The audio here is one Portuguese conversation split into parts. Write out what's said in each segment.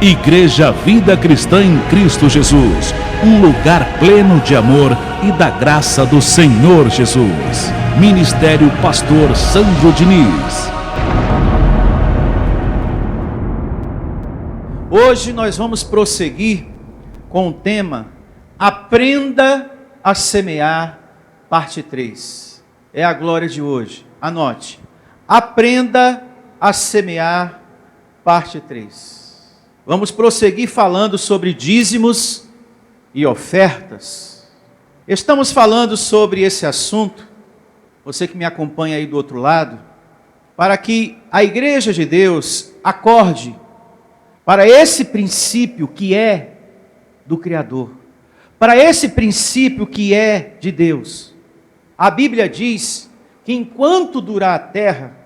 Igreja Vida Cristã em Cristo Jesus, um lugar pleno de amor e da graça do Senhor Jesus. Ministério Pastor Sandro Diniz. Hoje nós vamos prosseguir com o tema Aprenda a Semear, parte 3. É a glória de hoje. Anote. Aprenda a Semear, parte 3. Vamos prosseguir falando sobre dízimos e ofertas. Estamos falando sobre esse assunto, você que me acompanha aí do outro lado, para que a Igreja de Deus acorde para esse princípio que é do Criador, para esse princípio que é de Deus. A Bíblia diz que enquanto durar a terra,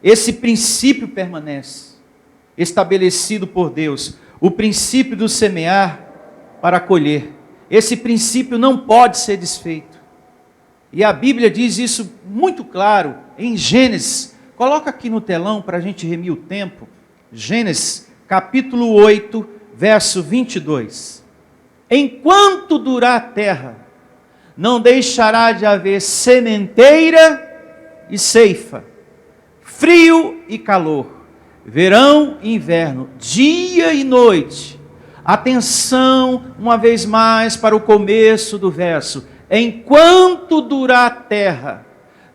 esse princípio permanece, estabelecido por Deus, o princípio do semear para colher. Esse princípio não pode ser desfeito. E a Bíblia diz isso muito claro em Gênesis. Coloca aqui no telão para a gente remir o tempo. Gênesis, capítulo 8, verso 22. Enquanto durar a terra, não deixará de haver sementeira e ceifa, frio e calor, verão e inverno, dia e noite. Atenção, uma vez mais, para o começo do verso. Enquanto durar a terra,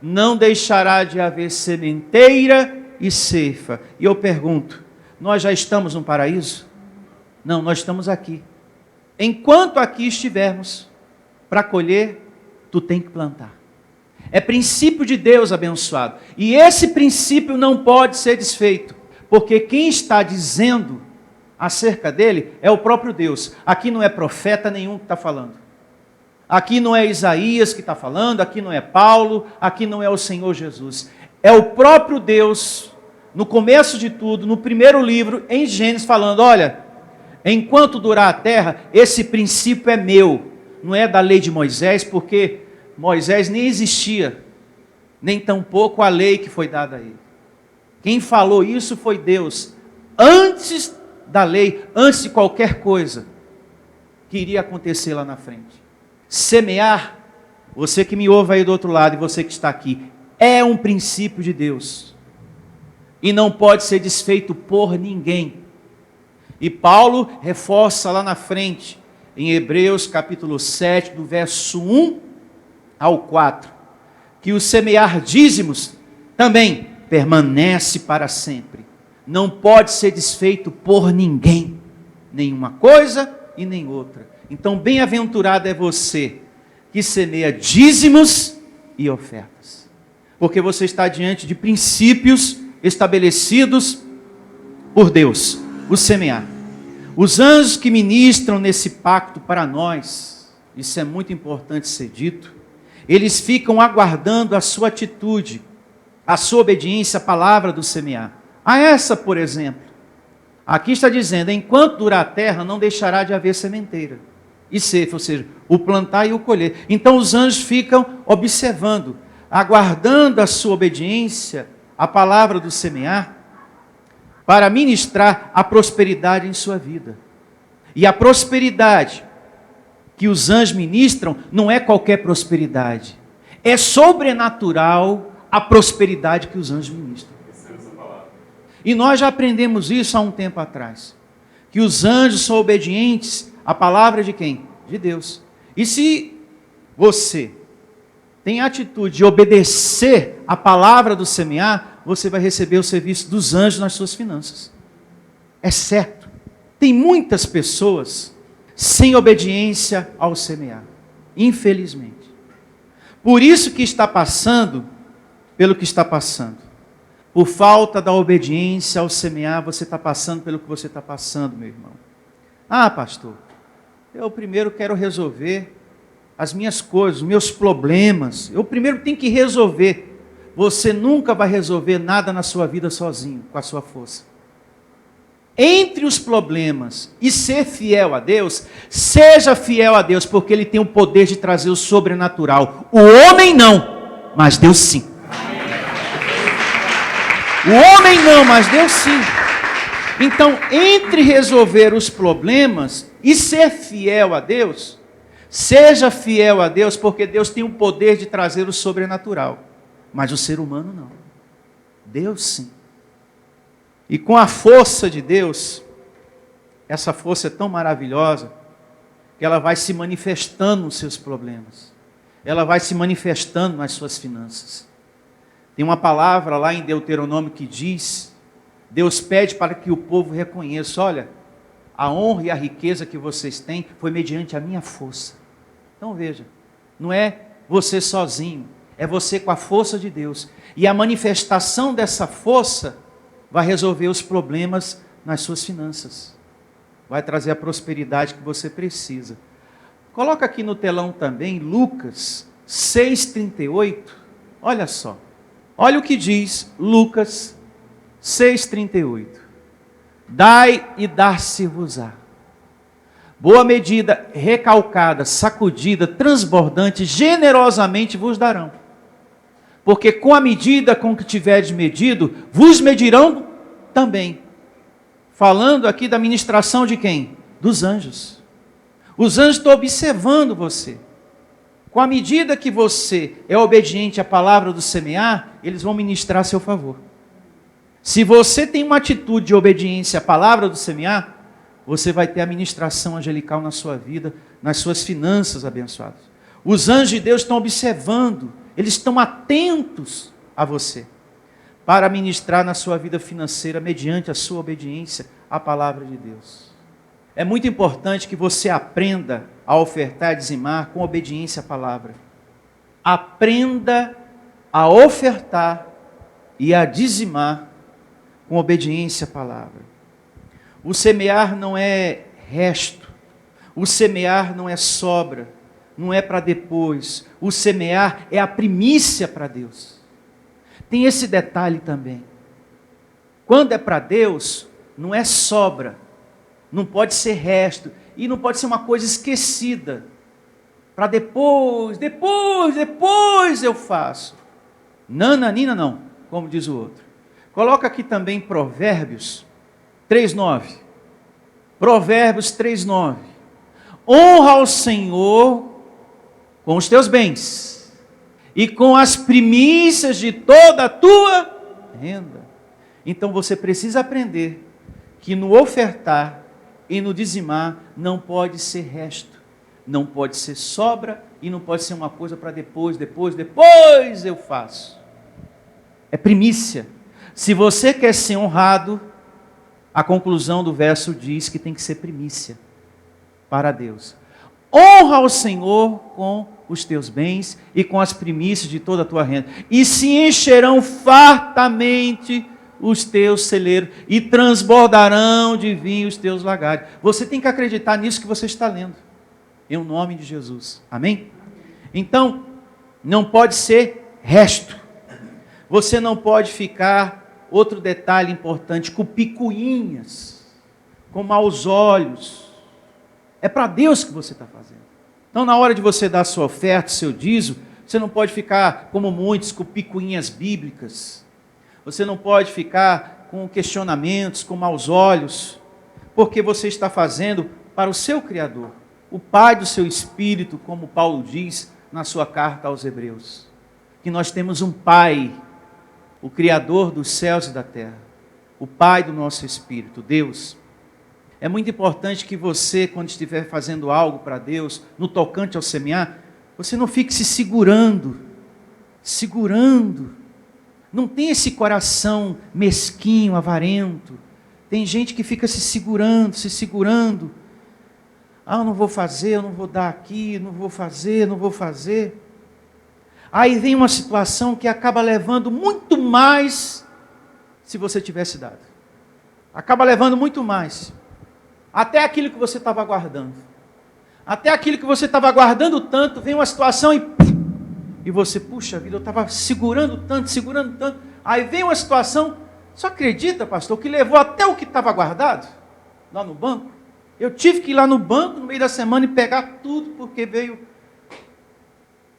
não deixará de haver sementeira e ceifa. E eu pergunto, nós já estamos no paraíso? Não, nós estamos aqui. Enquanto aqui estivermos, para colher, tu tem que plantar. É princípio de Deus abençoado. E esse princípio não pode ser desfeito. Porque quem está dizendo acerca dele é o próprio Deus. Aqui não é profeta nenhum que está falando. Aqui não é Isaías que está falando, aqui não é Paulo, aqui não é o Senhor Jesus. É o próprio Deus, no começo de tudo, no primeiro livro, em Gênesis, falando, olha, enquanto durar a terra, esse princípio é meu. Não é da lei de Moisés, porque Moisés nem existia, nem tampouco a lei que foi dada a ele. Quem falou isso foi Deus, antes da lei, antes de qualquer coisa que iria acontecer lá na frente. Semear, você que me ouve aí do outro lado e você que está aqui, é um princípio de Deus. E não pode ser desfeito por ninguém. E Paulo reforça lá na frente, em Hebreus capítulo 7, do verso 1 ao 4, que o semear dízimos também permanece para sempre. Não pode ser desfeito por ninguém. Nenhuma coisa e nem outra. Então, bem-aventurado é você que semeia dízimos e ofertas. Porque você está diante de princípios estabelecidos por Deus. O semear. Os anjos que ministram nesse pacto para nós, isso é muito importante ser dito, eles ficam aguardando a sua atitude, a sua obediência à palavra do semear. A essa, por exemplo, aqui está dizendo, enquanto durar a terra, não deixará de haver sementeira e ceifa, ou seja, o plantar e o colher. Então os anjos ficam observando, aguardando a sua obediência à palavra do semear, para ministrar a prosperidade em sua vida. E a prosperidade que os anjos ministram não é qualquer prosperidade, é sobrenatural a prosperidade que os anjos ministram. E nós já aprendemos isso há um tempo atrás. Que os anjos são obedientes à palavra de quem? De Deus. E se você tem a atitude de obedecer à palavra do semear, você vai receber o serviço dos anjos nas suas finanças. É certo. Tem muitas pessoas sem obediência ao semear. Infelizmente. Por isso que está passando pelo que está passando. Por falta da obediência ao semear, você está passando pelo que você está passando, meu irmão. Ah, pastor, eu primeiro quero resolver as minhas coisas, os meus problemas. Eu primeiro tenho que resolver. Você nunca vai resolver nada na sua vida sozinho, com a sua força. Entre os problemas e ser fiel a Deus, seja fiel a Deus, porque Ele tem o poder de trazer o sobrenatural. O homem não, mas Deus sim. O homem não, mas Deus sim. Então, entre resolver os problemas e ser fiel a Deus, seja fiel a Deus, porque Deus tem o poder de trazer o sobrenatural, mas o ser humano não. Deus sim. E com a força de Deus, essa força é tão maravilhosa, que ela vai se manifestando nos seus problemas. Ela vai se manifestando nas suas finanças. Tem uma palavra lá em Deuteronômio que diz, Deus pede para que o povo reconheça, olha, a honra e a riqueza que vocês têm foi mediante a minha força. Então veja, não é você sozinho, é você com a força de Deus. E a manifestação dessa força vai resolver os problemas nas suas finanças. Vai trazer a prosperidade que você precisa. Coloca aqui no telão também Lucas 6,38. Olha só. Olha o que diz Lucas 6,38. Dai e dar-se-vos-á. Boa medida, recalcada, sacudida, transbordante, generosamente vos darão. Porque com a medida com que tiverdes medido, vos medirão também. Falando aqui da ministração de quem? Dos anjos. Os anjos estão observando você. Com a medida que você é obediente à palavra do semear, eles vão ministrar a seu favor. Se você tem uma atitude de obediência à palavra do semear, você vai ter a ministração angelical na sua vida, nas suas finanças abençoadas. Os anjos de Deus estão observando, eles estão atentos a você, para ministrar na sua vida financeira, mediante a sua obediência à palavra de Deus. É muito importante que você aprenda a ofertar e dizimar com obediência à palavra. Aprenda a ofertar e a dizimar com obediência à palavra. O semear não é resto, o semear não é sobra, não é para depois. O semear é a primícia para Deus. Tem esse detalhe também. Quando é para Deus, não é sobra, não pode ser resto, e não pode ser uma coisa esquecida, para depois eu faço. Nananina não, como diz o outro. Coloca aqui também Provérbios 3,9. Provérbios 3,9. Honra ao Senhor com os teus bens e com as primícias de toda a tua renda. Então você precisa aprender que no ofertar e no dizimar não pode ser resto, não pode ser sobra e não pode ser uma coisa para depois eu faço. É primícia. Se você quer ser honrado, a conclusão do verso diz que tem que ser primícia para Deus. Honra ao Senhor com os teus bens e com as primícias de toda a tua renda, e se encherão fartamente os teus celeiros, e transbordarão de vinho os teus lagares. Você tem que acreditar nisso que você está lendo, em nome de Jesus, amém? Então, não pode ser resto, você não pode ficar, outro detalhe importante, com picuinhas, com maus olhos. É para Deus que você está fazendo. Então, na hora de você dar a sua oferta, seu dízimo, você não pode ficar, como muitos, com picuinhas bíblicas. Você não pode ficar com questionamentos, com maus olhos, porque você está fazendo para o seu Criador, o Pai do seu espírito, como Paulo diz na sua carta aos Hebreus. Que nós temos um Pai, o Criador dos céus e da terra, o Pai do nosso espírito, Deus. É muito importante que você, quando estiver fazendo algo para Deus, no tocante ao semear, você não fique se segurando. Não tem esse coração mesquinho, avarento. Tem gente que fica se segurando. Ah, eu não vou fazer, eu não vou dar aqui, não vou fazer. Aí vem uma situação que acaba levando muito mais se você tivesse dado. Acaba levando muito mais. Até aquilo que você estava guardando. Até aquilo que você estava guardando tanto, vem uma situação e você, puxa vida, eu estava segurando tanto. Aí vem uma situação, só acredita, pastor, que levou até o que estava guardado, lá no banco. Eu tive que ir lá no banco, no meio da semana, e pegar tudo, porque veio.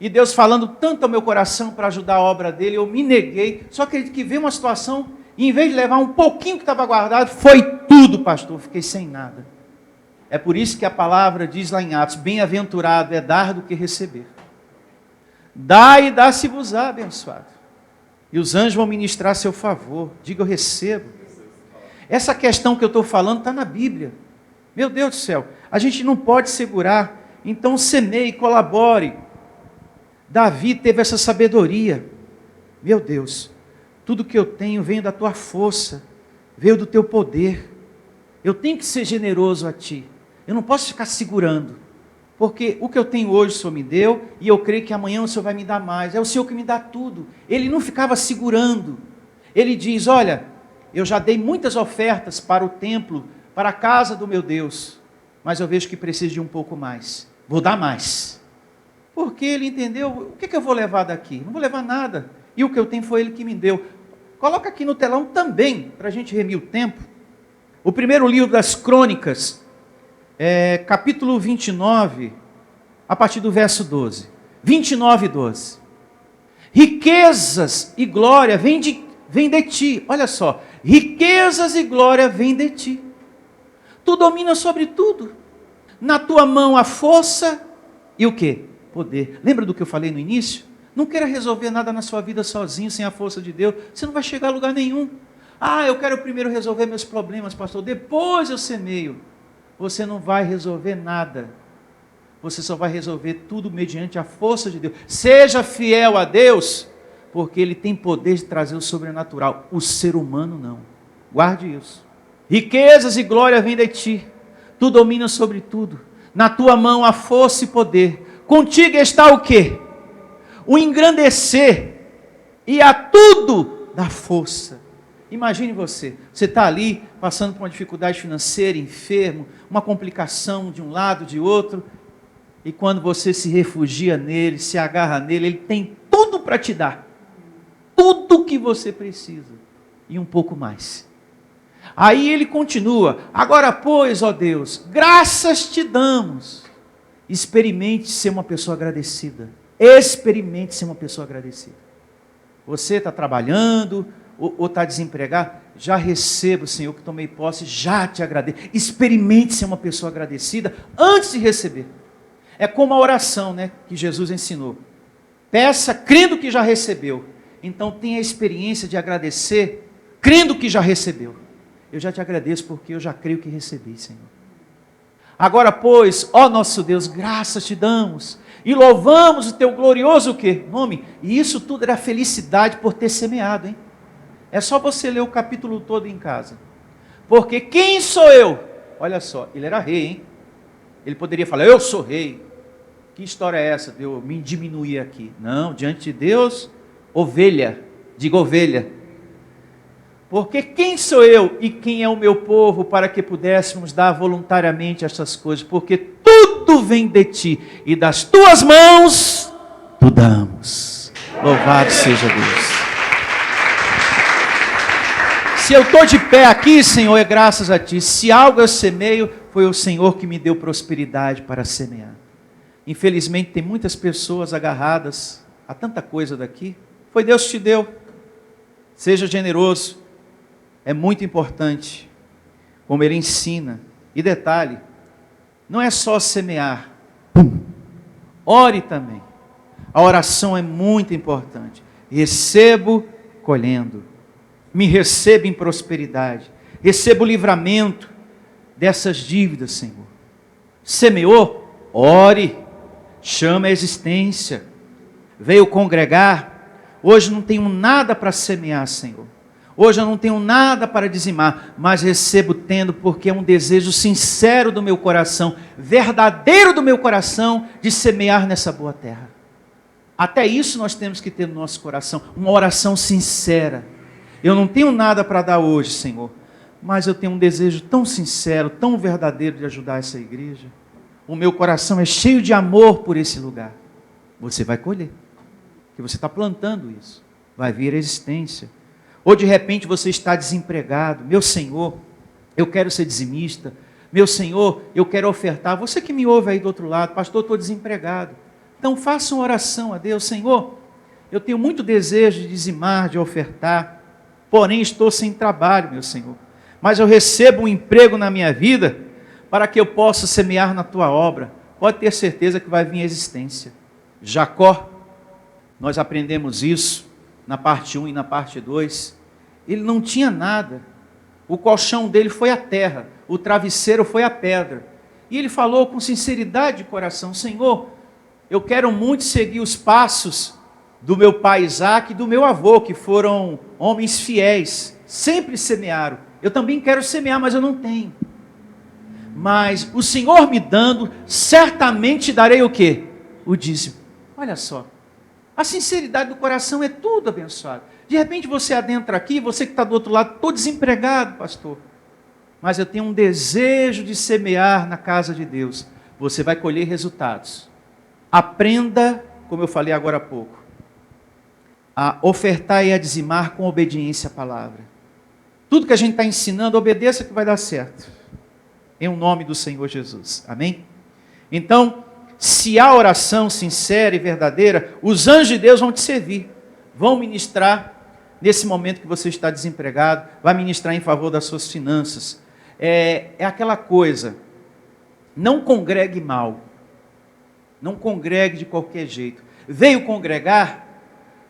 E Deus falando tanto ao meu coração para ajudar a obra dele, eu me neguei. Só acredito que veio uma situação, e em vez de levar um pouquinho que estava guardado, foi tudo. tudo, pastor, fiquei sem nada. É por isso que a palavra diz lá em Atos, bem-aventurado é dar do que receber. Dá e dá-se-vos-á, abençoado. E os anjos vão ministrar a seu favor. Diga, eu recebo. Essa questão que eu estou falando está na Bíblia. Meu Deus do céu, a gente não pode segurar. Então semeie, colabore. Davi teve essa sabedoria. Meu Deus, tudo que eu tenho vem da tua força, veio do teu poder. Eu tenho que ser generoso a ti. Eu não posso ficar segurando. Porque o que eu tenho hoje o Senhor me deu, e eu creio que amanhã o Senhor vai me dar mais. É o Senhor que me dá tudo. Ele não ficava segurando. Ele diz, olha, eu já dei muitas ofertas para o templo, para a casa do meu Deus, mas eu vejo que preciso de um pouco mais. Vou dar mais. Porque ele entendeu, o que eu vou levar daqui? Não vou levar nada. E o que eu tenho foi ele que me deu. Coloca aqui no telão também, para a gente remir o tempo. O primeiro livro das Crônicas, capítulo 29, a partir do verso 12. 29 e 12. Riquezas e glória vêm de ti. Olha só. Riquezas e glória vêm de ti. Tu dominas sobre tudo. Na tua mão a força e o quê? Poder. Lembra do que eu falei no início? Não queira resolver nada na sua vida sozinho, sem a força de Deus. Você não vai chegar a lugar nenhum. Ah, eu quero primeiro resolver meus problemas, pastor. Depois eu semeio. Você não vai resolver nada. Você só vai resolver tudo mediante a força de Deus. Seja fiel a Deus, porque Ele tem poder de trazer o sobrenatural. O ser humano não. Guarde isso. Riquezas e glória vêm de ti. Tu dominas sobre tudo. Na tua mão há força e poder. Contigo está o quê? O engrandecer. E a tudo dá força. Imagine você está ali passando por uma dificuldade financeira, enfermo, uma complicação de um lado, de outro, e quando você se refugia nele, se agarra nele, ele tem tudo para te dar, tudo o que você precisa, e um pouco mais. Aí ele continua, agora pois, ó Deus, graças te damos. Experimente ser uma pessoa agradecida, experimente ser uma pessoa agradecida. Você está trabalhando, ou está desempregado, já recebo, Senhor, que tomei posse, já te agradeço. Experimente ser uma pessoa agradecida antes de receber. É como a oração, né, que Jesus ensinou. Peça crendo que já recebeu. Então tenha a experiência de agradecer crendo que já recebeu. Eu já te agradeço porque eu já creio que recebi, Senhor. Agora, pois, ó nosso Deus, graças te damos e louvamos o teu glorioso o quê? Nome. E isso tudo era felicidade por ter semeado, hein? É só você ler o capítulo todo em casa. Porque quem sou eu? Olha só, ele era rei, hein? Ele poderia falar, eu sou rei. Que história é essa de eu me diminuir aqui? Não, diante de Deus, ovelha. Diga ovelha. Porque quem sou eu e quem é o meu povo para que pudéssemos dar voluntariamente essas coisas? Porque tudo vem de ti e das tuas mãos tu damos. Louvado seja Deus. Se eu estou de pé aqui, Senhor, é graças a Ti. Se algo eu semeio, foi o Senhor que me deu prosperidade para semear. Infelizmente, tem muitas pessoas agarradas a tanta coisa daqui. Foi Deus que te deu. Seja generoso. É muito importante, como Ele ensina. E detalhe, não é só semear. Ore também. A oração é muito importante. Recebo colhendo. Me receba em prosperidade, receba o livramento dessas dívidas, Senhor. Semeou? Ore, chama a existência, veio congregar, hoje não tenho nada para semear, Senhor, hoje eu não tenho nada para dizimar, mas recebo tendo, porque é um desejo sincero do meu coração, verdadeiro do meu coração, de semear nessa boa terra. Até isso nós temos que ter no nosso coração, uma oração sincera. Eu não tenho nada para dar hoje, Senhor, mas eu tenho um desejo tão sincero, tão verdadeiro de ajudar essa igreja. O meu coração é cheio de amor por esse lugar. Você vai colher, porque você está plantando isso. Vai vir a existência. Ou de repente você está desempregado. Meu Senhor, eu quero ser dizimista. Meu Senhor, eu quero ofertar. Você que me ouve aí do outro lado, pastor, eu estou desempregado. Então faça uma oração a Deus. Senhor, eu tenho muito desejo de dizimar, de ofertar. Porém estou sem trabalho, meu Senhor. mas eu recebo um emprego na minha vida para que eu possa semear na tua obra. Pode ter certeza que vai vir a existência. Jacó, nós aprendemos isso na parte 1 e na parte 2. Ele não tinha nada. O colchão dele foi a terra, o travesseiro foi a pedra. E ele falou com sinceridade de coração: Senhor, eu quero muito seguir os passos do meu pai Isaac e do meu avô, que foram homens fiéis, sempre semearam. Eu também quero semear, mas eu não tenho. Mas o Senhor me dando, certamente darei o quê? O dízimo. Olha só, a sinceridade do coração é tudo, abençoado. De repente você adentra aqui, você que está do outro lado, estou desempregado, pastor, mas eu tenho um desejo de semear na casa de Deus. Você vai colher resultados. Aprenda, como eu falei agora há pouco, a ofertar e a dizimar com obediência à palavra. Tudo que a gente está ensinando, obedeça que vai dar certo. Em o nome do Senhor Jesus. Amém? Então, se há oração sincera e verdadeira, os anjos de Deus vão te servir. Vão ministrar nesse momento que você está desempregado, vai ministrar em favor das suas finanças. É aquela coisa, não congregue mal. Não congregue de qualquer jeito. Veio congregar?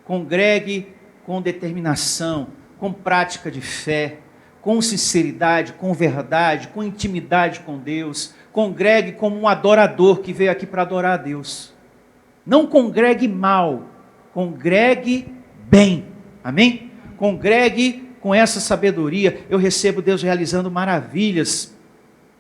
Congregue com determinação, com prática de fé, com sinceridade, com verdade, com intimidade com Deus. Congregue como um adorador que veio aqui para adorar a Deus. Não congregue mal, congregue bem. Amém? Congregue com essa sabedoria. Eu recebo Deus realizando maravilhas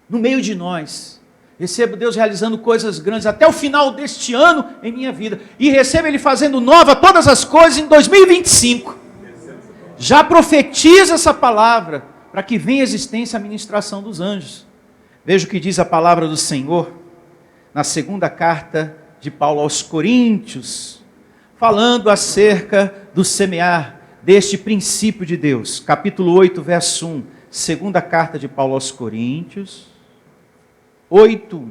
no meio de nós. Recebo Deus realizando coisas grandes até o final deste ano em minha vida. E recebo Ele fazendo nova todas as coisas em 2025. Já profetiza essa palavra para que venha a existência a ministração dos anjos. Veja o que diz a palavra do Senhor na segunda carta de Paulo aos Coríntios, falando acerca do semear, deste princípio de Deus. Capítulo 8, verso 1. Segunda carta de Paulo aos Coríntios 8.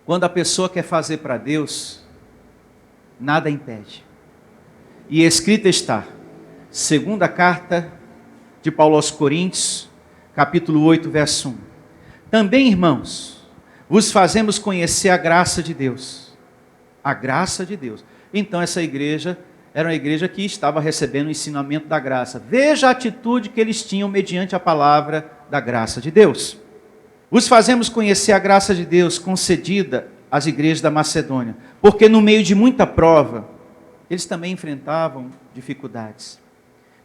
Quando a pessoa quer fazer para Deus, nada impede. E escrita está, segunda carta de Paulo aos Coríntios, capítulo 8, verso 1. Também, irmãos, vos fazemos conhecer a graça de Deus. A graça de Deus. Então essa igreja era uma igreja que estava recebendo o ensinamento da graça. Veja a atitude que eles tinham mediante a palavra da graça de Deus. Vos fazemos conhecer a graça de Deus concedida às igrejas da Macedônia, porque no meio de muita prova, eles também enfrentavam dificuldades,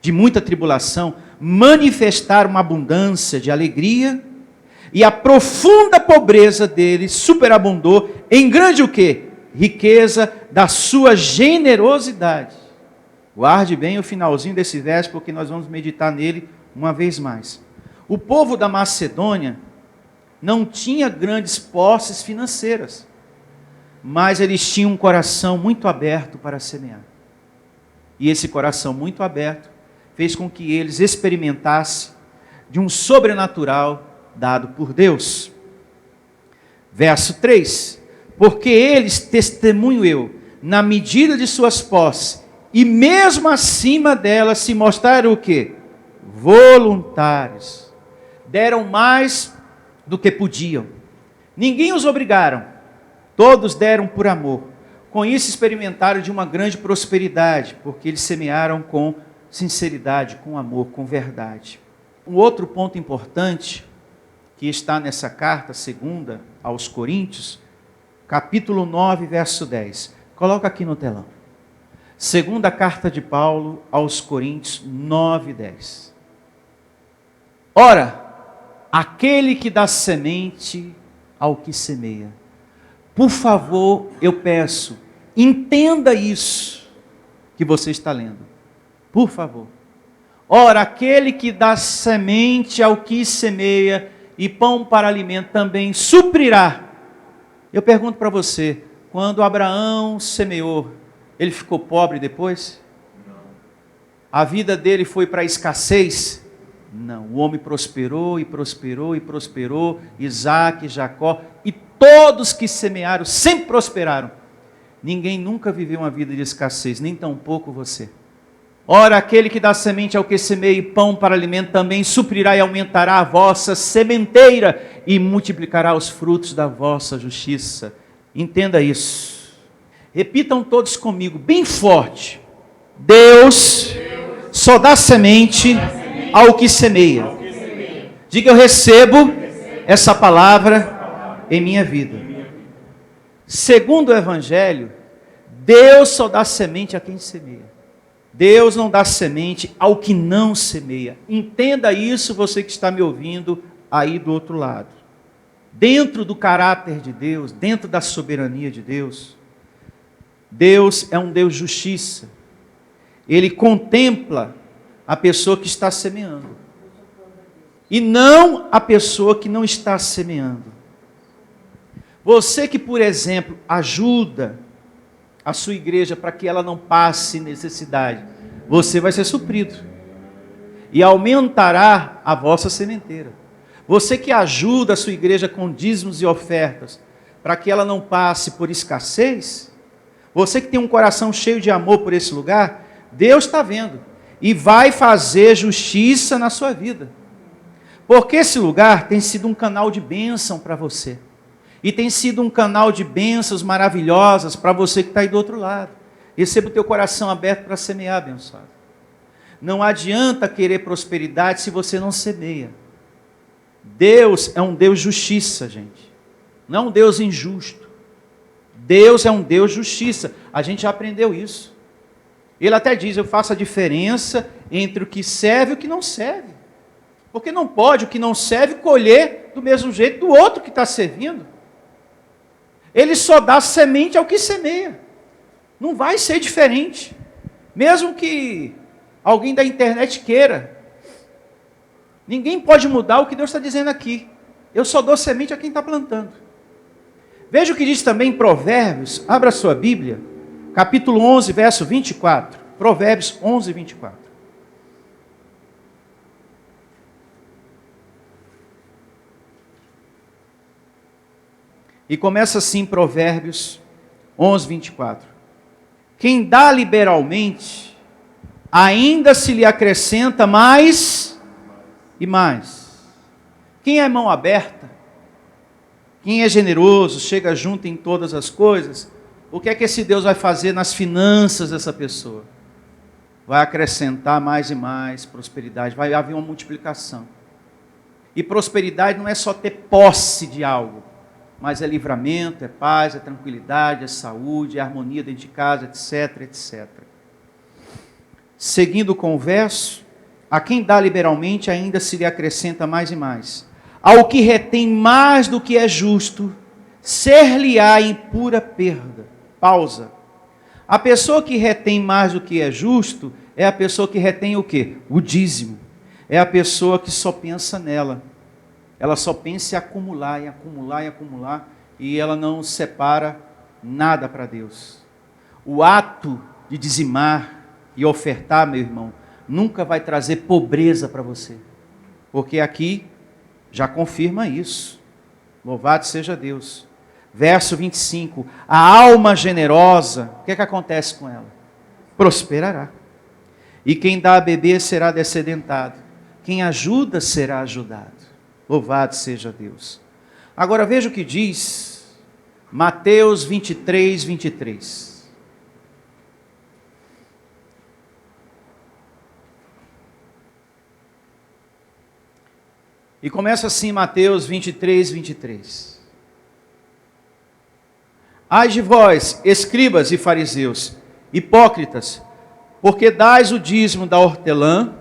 de muita tribulação, manifestaram uma abundância de alegria, e a profunda pobreza deles superabundou em grande o quê? Riqueza da sua generosidade. Guarde bem o finalzinho desse verso, porque nós vamos meditar nele uma vez mais. O povo da Macedônia não tinha grandes posses financeiras, mas eles tinham um coração muito aberto para semear. E esse coração muito aberto fez com que eles experimentassem de um sobrenatural dado por Deus. Verso 3. Porque eles, testemunho eu, na medida de suas posses, e mesmo acima delas se mostraram o quê? Voluntários. Deram mais do que podiam. Ninguém os obrigaram. Todos deram por amor. Com isso experimentaram de uma grande prosperidade, porque eles semearam com sinceridade, com amor, com verdade. Um outro ponto importante que está nessa carta, segunda aos Coríntios, capítulo 9, verso 10. Coloca aqui no telão. Segunda carta de Paulo aos Coríntios, 9, 10. Ora, aquele que dá semente ao que semeia. Por favor, eu peço, entenda isso que você está lendo. Por favor. Ora, aquele que dá semente ao que semeia e pão para alimento também suprirá. Eu pergunto para você, quando Abraão semeou, ele ficou pobre depois? Não. A vida dele foi para a escassez? Não. O homem prosperou e prosperou e prosperou, Isaac, Jacó, e todos que semearam sempre prosperaram. Ninguém nunca viveu uma vida de escassez, nem tampouco você. Ora, aquele que dá semente ao que semeia e pão para alimento também suprirá e aumentará a vossa sementeira e multiplicará os frutos da vossa justiça. Entenda isso. Repitam todos comigo, bem forte. Deus só dá semente ao que semeia. Diga, eu recebo essa palavra em minha vida. Segundo o Evangelho, Deus só dá semente a quem semeia. Deus não dá semente ao que não semeia. Entenda isso, você que está me ouvindo aí do outro lado. Dentro do caráter de Deus, dentro da soberania de Deus, Deus é um Deus de justiça. Ele contempla a pessoa que está semeando. E não a pessoa que não está semeando. Você que, por exemplo, ajuda a sua igreja para que ela não passe necessidade, você vai ser suprido. E aumentará a vossa sementeira. Você que ajuda a sua igreja com dízimos e ofertas, para que ela não passe por escassez, você que tem um coração cheio de amor por esse lugar, Deus está vendo. E vai fazer justiça na sua vida. Porque esse lugar tem sido um canal de bênção para você. E tem sido um canal de bênçãos maravilhosas para você que está aí do outro lado. Receba o teu coração aberto para semear, abençoado. Não adianta querer prosperidade se você não semeia. Deus é um Deus de justiça, gente. Não é um Deus injusto. Deus é um Deus de justiça. A gente já aprendeu isso. Ele até diz, eu faço a diferença entre o que serve e o que não serve. Porque não pode o que não serve colher do mesmo jeito do outro que está servindo. Ele só dá semente ao que semeia. Não vai ser diferente. Mesmo que alguém da internet queira. Ninguém pode mudar o que Deus está dizendo aqui. Eu só dou semente a quem está plantando. Veja o que diz também em Provérbios. Abra a sua Bíblia. Capítulo 11, verso 24. Provérbios 11, 24. E começa assim Provérbios 11, 24. Quem dá liberalmente, ainda se lhe acrescenta mais e mais. Quem é mão aberta, quem é generoso, chega junto em todas as coisas, o que é que esse Deus vai fazer nas finanças dessa pessoa? Vai acrescentar mais e mais prosperidade, vai haver uma multiplicação. E prosperidade não é só ter posse de algo, mas é livramento, é paz, é tranquilidade, é saúde, é harmonia dentro de casa, etc, etc. Seguindo com o verso, a quem dá liberalmente ainda se lhe acrescenta mais e mais. Ao que retém mais do que é justo, ser-lhe-á em pura perda. Pausa. A pessoa que retém mais do que é justo, é a pessoa que retém o quê? O dízimo. É a pessoa que só pensa nela. Ela só pensa em acumular, em acumular, em acumular, e ela não separa nada para Deus. O ato de dizimar e ofertar, meu irmão, nunca vai trazer pobreza para você. Porque aqui já confirma isso. Louvado seja Deus. Verso 25. A alma generosa, o que é que acontece com ela? Prosperará. E quem dá a beber será descedentado. Quem ajuda será ajudado. Louvado seja Deus. Agora veja o que diz Mateus 23, 23. E começa assim Mateus 23, 23. Ai de vós, escribas e fariseus, hipócritas, porque dais o dízimo da hortelã,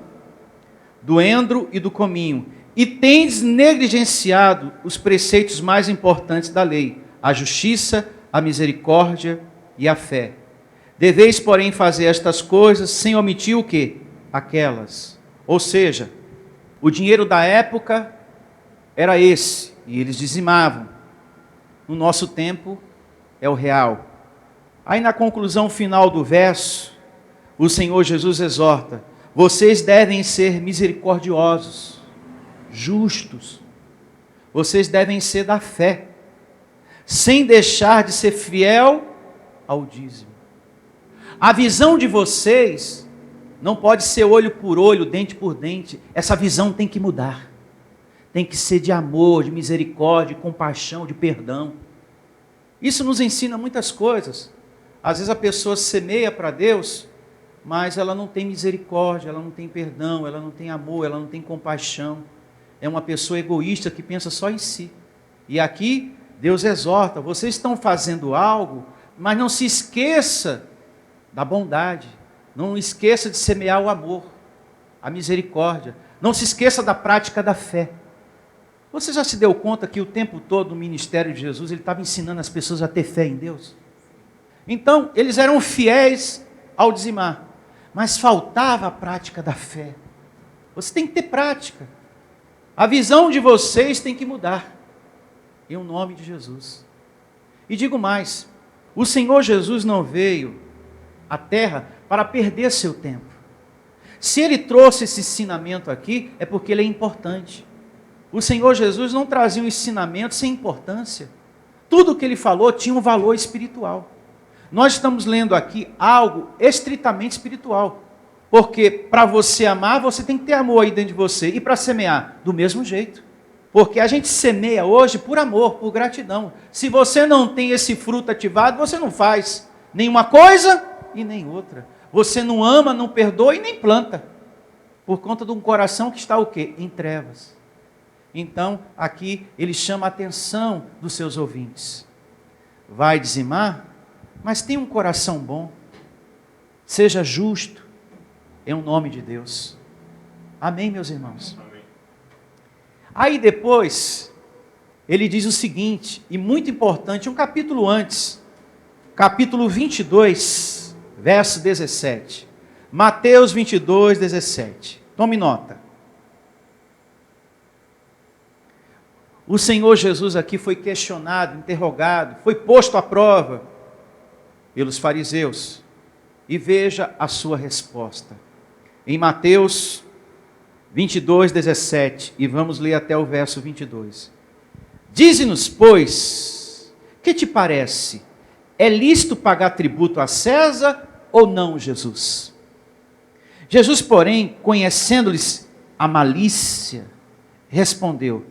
do endro e do cominho, e tendes negligenciado os preceitos mais importantes da lei, a justiça, a misericórdia e a fé. Deveis, porém, fazer estas coisas sem omitir o quê? Aquelas. Ou seja, o dinheiro da época era esse, e eles dizimavam. No nosso tempo é o real. Aí na conclusão final do verso, o Senhor Jesus exorta: vocês devem ser misericordiosos, justos. Vocês devem ser da fé, sem deixar de ser fiel ao dízimo. A visão de vocês Não pode ser olho por olho, dente por dente. Essa visão tem que mudar. Tem que ser de amor, de misericórdia, de compaixão, de perdão. Isso nos ensina muitas coisas. Às vezes a pessoa semeia para Deus, mas ela não tem misericórdia, ela não tem perdão, ela não tem amor, ela não tem compaixão. É uma pessoa egoísta que pensa só em si. E aqui Deus exorta: vocês estão fazendo algo, mas não se esqueça da bondade. Não esqueça de semear o amor, a misericórdia. Não se esqueça da prática da fé. Você já se deu conta que o tempo todo no ministério de Jesus, ele estava ensinando as pessoas a ter fé em Deus? Então, eles eram fiéis ao dizimar, mas faltava a prática da fé. Você tem que ter prática. A visão de vocês tem que mudar, em nome de Jesus. E digo mais, o Senhor Jesus não veio à terra para perder seu tempo. Se Ele trouxe esse ensinamento aqui, é porque ele é importante. O Senhor Jesus não trazia um ensinamento sem importância. Tudo o que Ele falou tinha um valor espiritual. Nós estamos lendo aqui algo estritamente espiritual. Porque para você amar, você tem que ter amor aí dentro de você. E para semear, do mesmo jeito. Porque a gente semeia hoje por amor, por gratidão. Se você não tem esse fruto ativado, você não faz nenhuma coisa e nem outra. Você não ama, não perdoa e nem planta. Por conta de um coração que está o quê? Em trevas. Então, aqui ele chama a atenção dos seus ouvintes. Vai dizimar, mas tem um coração bom. Seja justo, em nome de Deus. Amém, meus irmãos? Amém. Aí depois, ele diz o seguinte, e muito importante, um capítulo antes, capítulo 22, verso 17. Mateus 22, 17. Tome nota. O Senhor Jesus aqui foi questionado, interrogado, foi posto à prova pelos fariseus. E veja a sua resposta. Em Mateus 22, 17, e vamos ler até o verso 22. Dize-nos, pois, que te parece? É lícito pagar tributo a César ou não, Jesus? Jesus, porém, conhecendo-lhes a malícia, respondeu: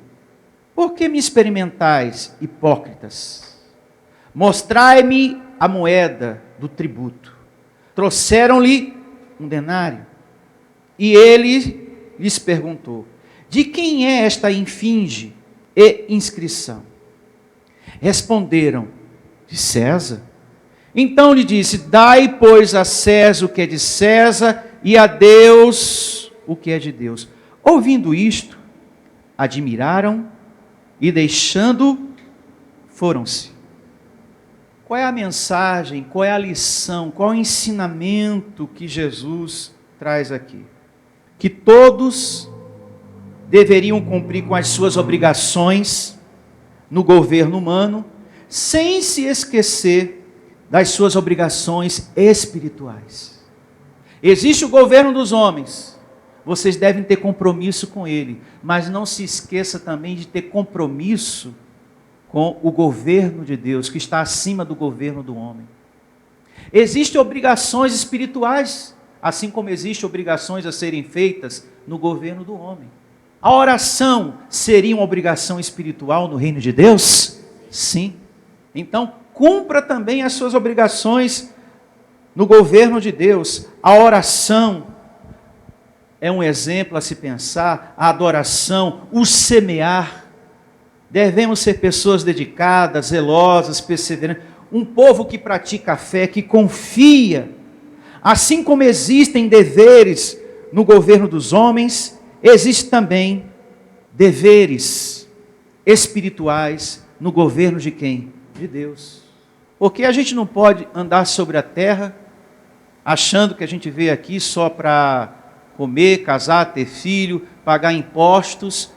por que me experimentais, hipócritas? Mostrai-me a moeda do tributo. Trouxeram-lhe um denário. E ele lhes perguntou: de quem é esta infinge e inscrição? Responderam: de César. Então lhe disse: dai, pois, a César o que é de César, e a Deus o que é de Deus. Ouvindo isto, admiraram e deixando, foram-se. Qual é a mensagem, qual é a lição, qual é o ensinamento que Jesus traz aqui? Que todos deveriam cumprir com as suas obrigações no governo humano, sem se esquecer das suas obrigações espirituais. Existe o governo dos homens, vocês devem ter compromisso com ele, mas não se esqueça também de ter compromisso com o governo de Deus, que está acima do governo do homem. Existem obrigações espirituais, assim como existem obrigações a serem feitas no governo do homem. A oração seria uma obrigação espiritual no reino de Deus? Sim. Então, cumpra também as suas obrigações no governo de Deus. A oração é um exemplo a se pensar, a adoração, o semear. Devemos ser pessoas dedicadas, zelosas, perseverantes. Um povo que pratica a fé, que confia. Assim como existem deveres no governo dos homens, existem também deveres espirituais no governo de quem? De Deus. Porque a gente não pode andar sobre a terra achando que a gente veio aqui só para comer, casar, ter filho, pagar impostos,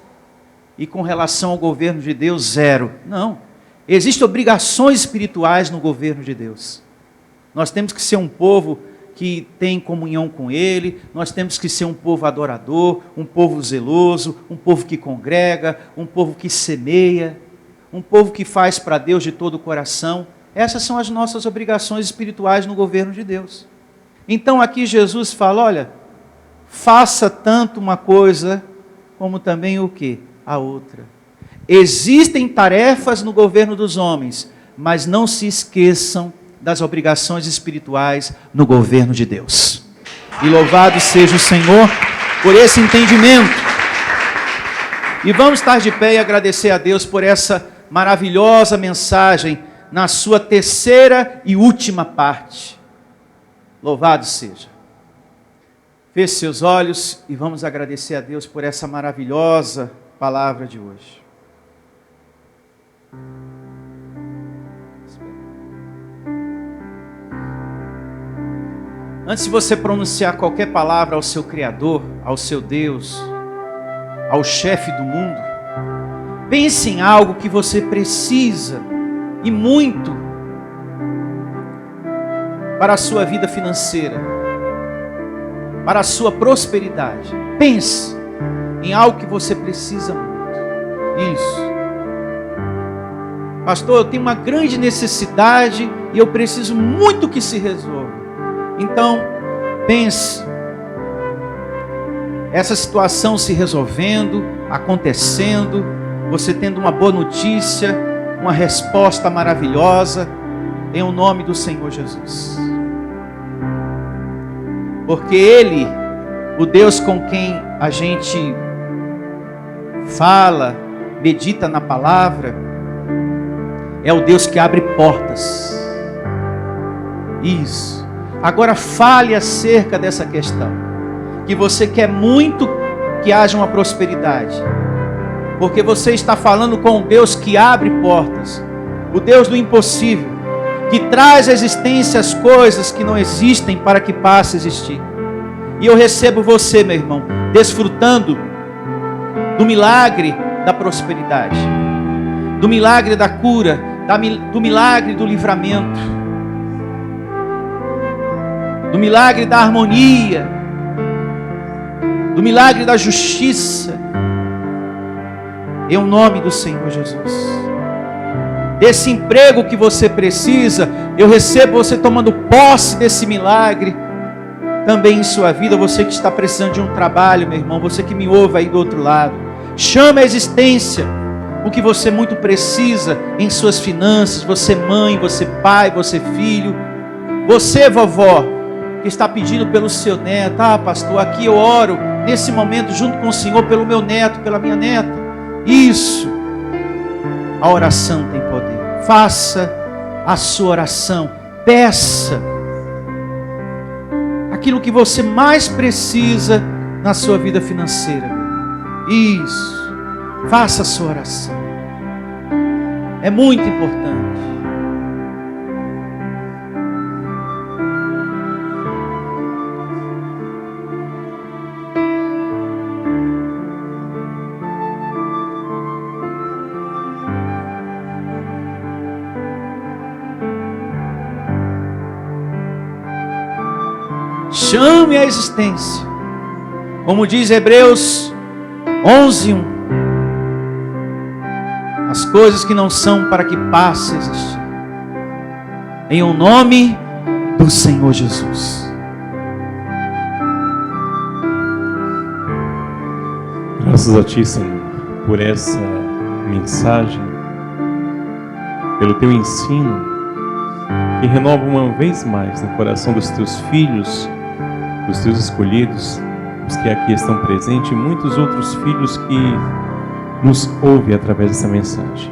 e com relação ao governo de Deus, zero. Não. Existem obrigações espirituais no governo de Deus. Nós temos que ser um povo que tem comunhão com Ele, nós temos que ser um povo adorador, um povo zeloso, um povo que congrega, um povo que semeia, um povo que faz para Deus de todo o coração. Essas são as nossas obrigações espirituais no governo de Deus. Então aqui Jesus fala, olha, faça tanto uma coisa como também o quê? A outra. Existem tarefas no governo dos homens, mas não se esqueçam das obrigações espirituais no governo de Deus. E louvado seja o Senhor por esse entendimento. E vamos estar de pé e agradecer a Deus por essa maravilhosa mensagem na sua terceira e última parte. Louvado seja. Feche seus olhos e vamos agradecer a Deus por essa maravilhosa palavra de hoje. Antes de você pronunciar qualquer palavra ao seu Criador, ao seu Deus, ao chefe do mundo, pense em algo que você precisa e muito para a sua vida financeira, para a sua prosperidade. Pense em algo que você precisa muito. Isso. Pastor, eu tenho uma grande necessidade e eu preciso muito que se resolva. Então, pense, essa situação se resolvendo, acontecendo, você tendo uma boa notícia, uma resposta maravilhosa, em o nome do Senhor Jesus. Porque Ele, o Deus com quem a gente fala, medita na palavra, é o Deus que abre portas. Isso. Agora fale acerca dessa questão, que você quer muito que haja uma prosperidade, porque você está falando com o Deus que abre portas, o Deus do impossível, que traz à existência as coisas que não existem para que passe a existir. E eu recebo você, meu irmão, desfrutando do milagre da prosperidade, do milagre da cura, do milagre do livramento, do milagre da harmonia, do milagre da justiça, em nome do Senhor Jesus. Desse emprego que você precisa, eu recebo você tomando posse desse milagre, também em sua vida. Você que está precisando de um trabalho, meu irmão, você que me ouve aí do outro lado, chame a existência o que você muito precisa em suas finanças, você mãe, você pai, você filho, você vovó, que está pedindo pelo seu neto. Pastor, aqui eu oro nesse momento junto com o Senhor pelo meu neto, pela minha neta. Isso, a oração tem poder. Faça a sua oração, peça aquilo que você mais precisa na sua vida financeira. Isso, faça a sua oração, é muito importante. Chame a existência, como diz Hebreus 11:1, as coisas que não são para que passe a existir, em o nome do Senhor Jesus. Graças a Ti, Senhor, por essa mensagem, pelo Teu ensino, que renova uma vez mais no coração dos Teus filhos, dos Teus escolhidos, os que aqui estão presentes, e muitos outros filhos que nos ouvem através dessa mensagem.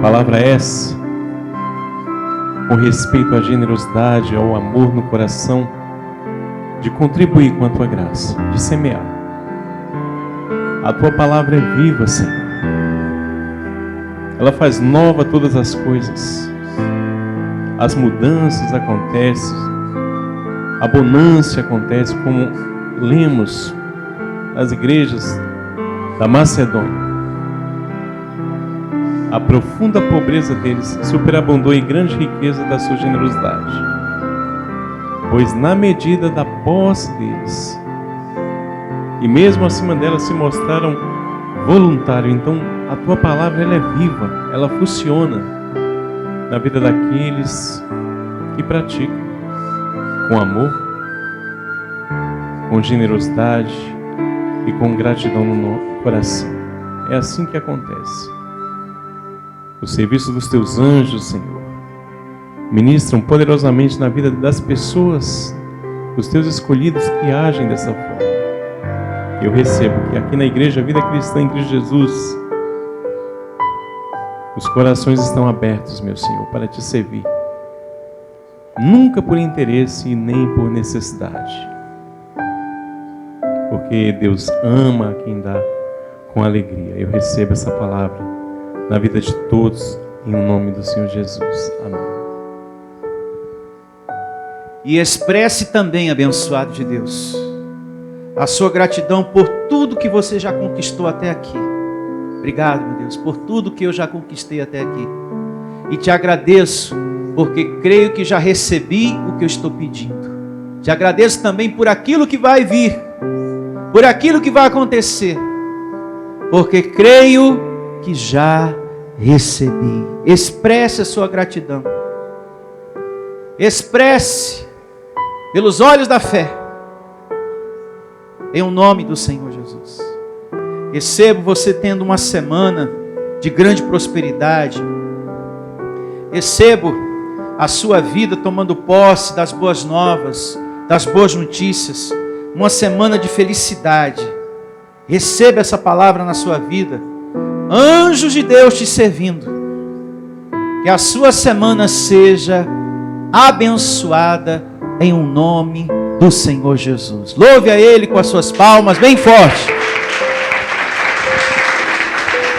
Palavra essa, com respeito à generosidade, ao amor no coração, de contribuir com a Tua graça, de semear. A Tua palavra é viva, Senhor. Ela faz nova todas as coisas. As mudanças acontecem, a bonança acontece, como lemos nas igrejas da Macedônia. A profunda pobreza deles superabundou em grande riqueza da sua generosidade, pois na medida da posse deles, e mesmo acima dela, se mostraram voluntários. Então a Tua palavra, ela é viva, ela funciona na vida daqueles que praticam com amor, com generosidade e com gratidão no coração. É assim que acontece. O serviço dos teus anjos, Senhor, ministram poderosamente na vida das pessoas, dos teus escolhidos que agem dessa forma. Eu recebo que aqui na Igreja Vida Cristã em Cristo Jesus, os corações estão abertos, meu Senhor, para te servir. Nunca por interesse e nem por necessidade. Porque Deus ama quem dá com alegria. Eu recebo essa palavra na vida de todos, em nome do Senhor Jesus. Amém. E expresse também, abençoado de Deus, a sua gratidão por tudo que você já conquistou até aqui. Obrigado, meu Deus, por tudo que eu já conquistei até aqui. E te agradeço, porque creio que já recebi o que eu estou pedindo. Te agradeço também por aquilo que vai vir, por aquilo que vai acontecer, porque creio que já recebi. Expresse a sua gratidão. Expresse pelos olhos da fé, em o nome do Senhor Jesus. Recebo você tendo uma semana de grande prosperidade. Recebo a sua vida tomando posse das boas novas, das boas notícias. Uma semana de felicidade. Receba essa palavra na sua vida. Anjos de Deus te servindo. Que a sua semana seja abençoada em um nome do Senhor Jesus. Louve a Ele com as suas palmas bem forte.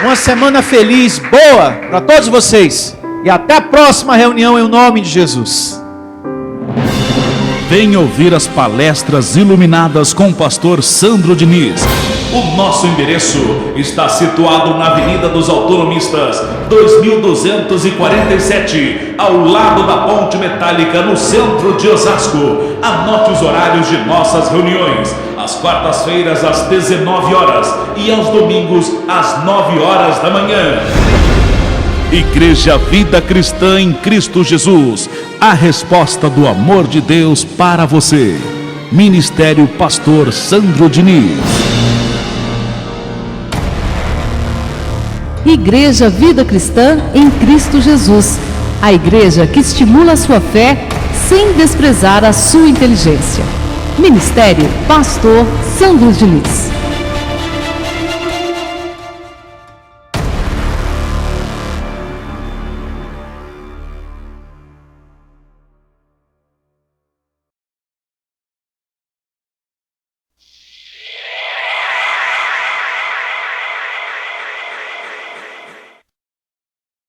Uma semana feliz, boa para todos vocês. E até a próxima reunião em nome de Jesus. Venha ouvir as palestras iluminadas com o pastor Sandro Diniz. O nosso endereço está situado na Avenida dos Autonomistas, 2247, ao lado da Ponte Metálica, no centro de Osasco. Anote os horários de nossas reuniões: às quartas-feiras às 19 horas e aos domingos às 9 horas da manhã. Igreja Vida Cristã em Cristo Jesus, a resposta do amor de Deus para você. Ministério Pastor Sandro Diniz. Igreja Vida Cristã em Cristo Jesus, a igreja que estimula a sua fé sem desprezar a sua inteligência. Ministério Pastor Sandro Diniz.